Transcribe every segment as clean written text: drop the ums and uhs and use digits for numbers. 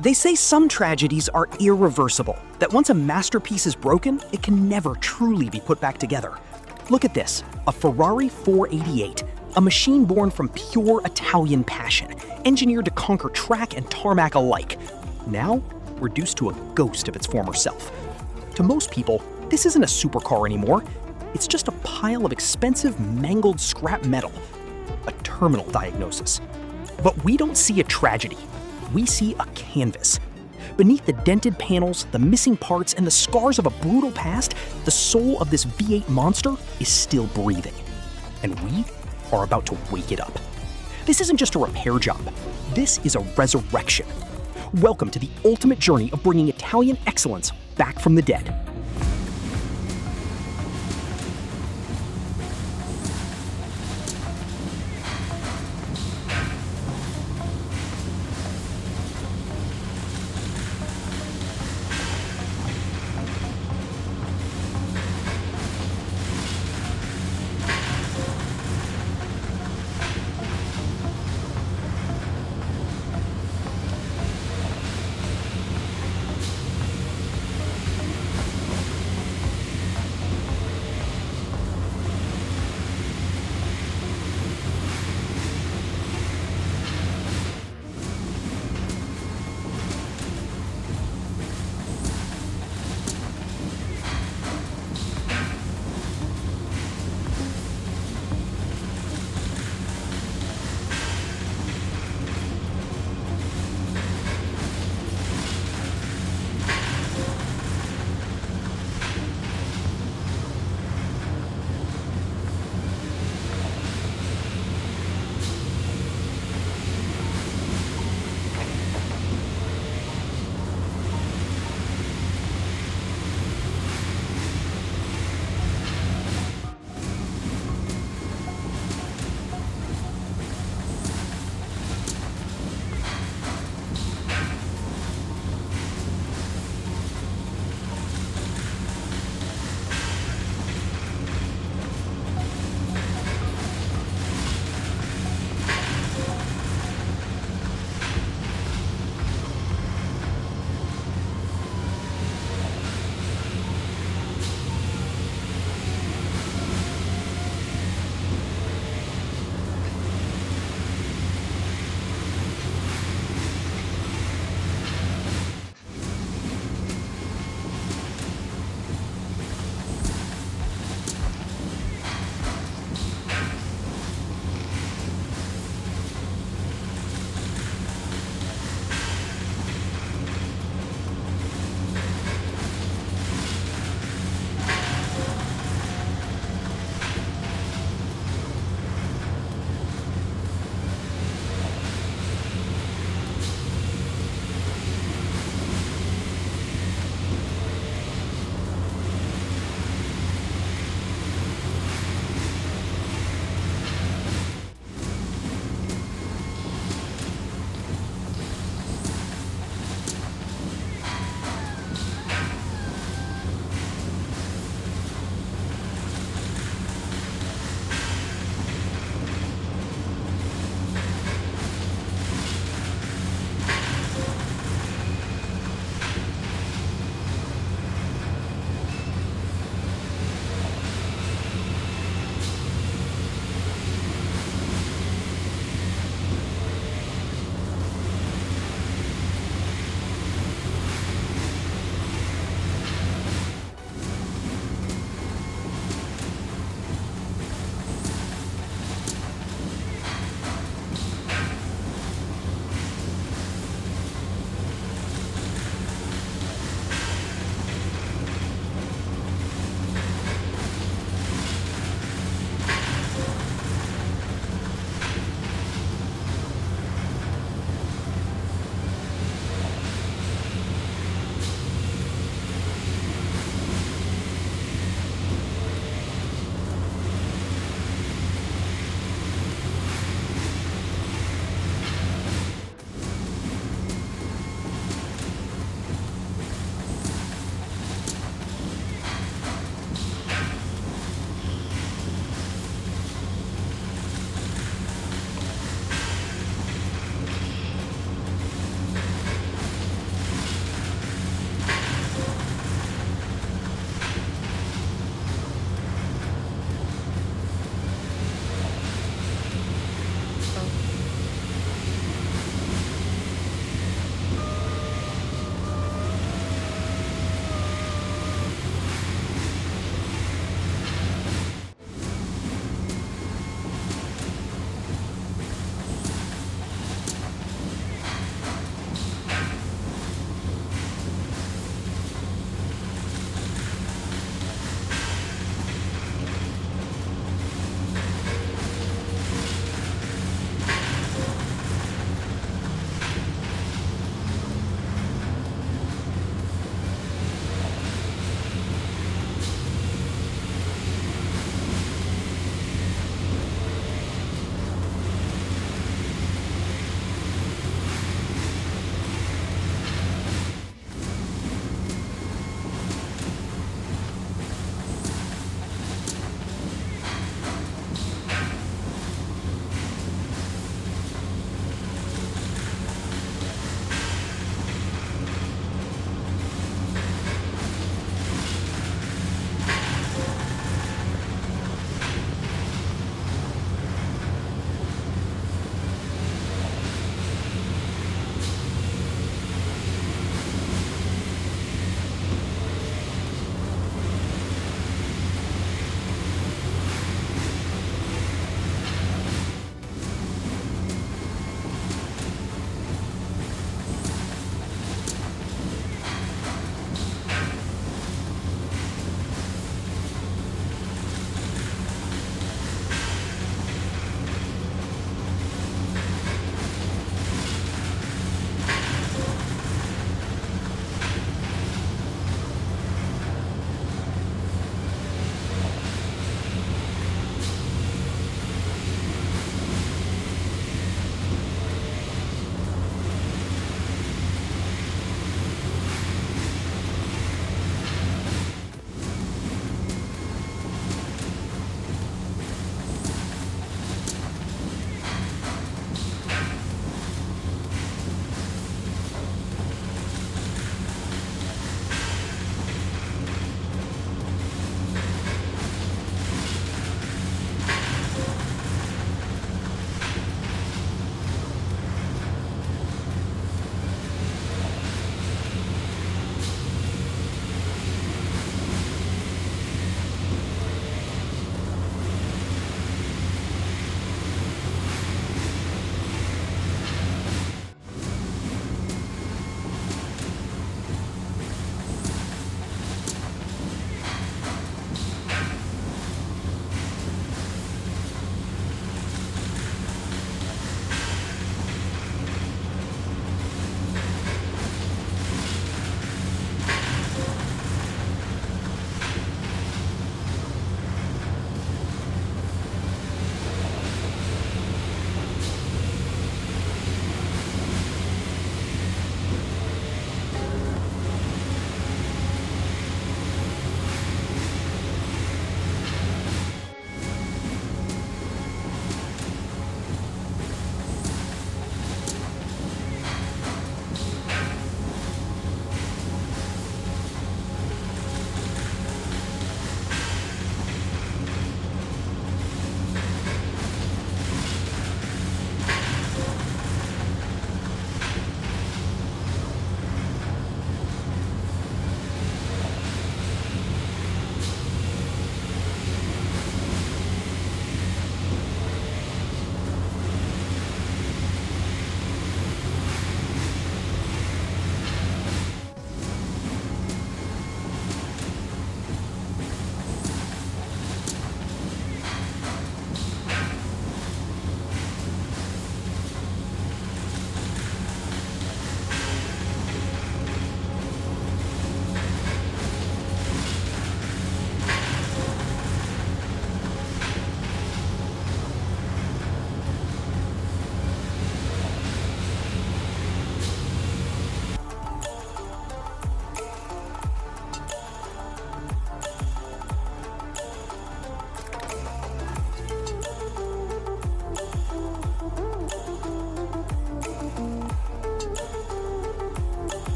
They say some tragedies are irreversible, that once a masterpiece is broken, it can never truly be put back together. Look at this, a Ferrari 488, a machine born from pure Italian passion, engineered to conquer track and tarmac alike. Now, reduced to a ghost of its former self. To most people, this isn't a supercar anymore. It's just a pile of expensive, mangled scrap metal. A terminal diagnosis. But we don't see a tragedy. We see a canvas. Beneath the dented panels, the missing parts, and the scars of a brutal past, the soul of this V8 monster is still breathing. And we are about to wake it up. This isn't just a repair job. This is a resurrection. Welcome to the ultimate journey of bringing Italian excellence back from the dead.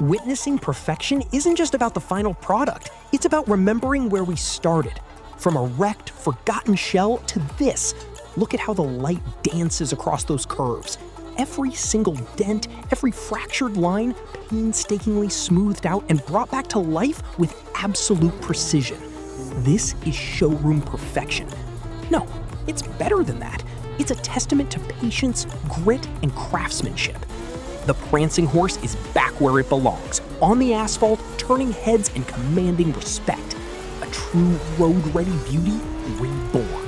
Witnessing perfection isn't just about the final product, it's about remembering where we started. From a wrecked, forgotten shell to this. Look at how the light dances across those curves. Every single dent, every fractured line, painstakingly smoothed out and brought back to life with absolute precision. This is showroom perfection. No, it's better than that. It's a testament to patience, grit, and craftsmanship. The prancing horse is back where it belongs, on the asphalt, turning heads and commanding respect. A true road-ready beauty reborn.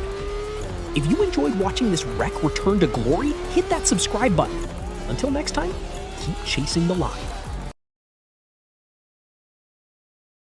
If you enjoyed watching this wreck return to glory, hit that subscribe button. Until next time, keep chasing the line.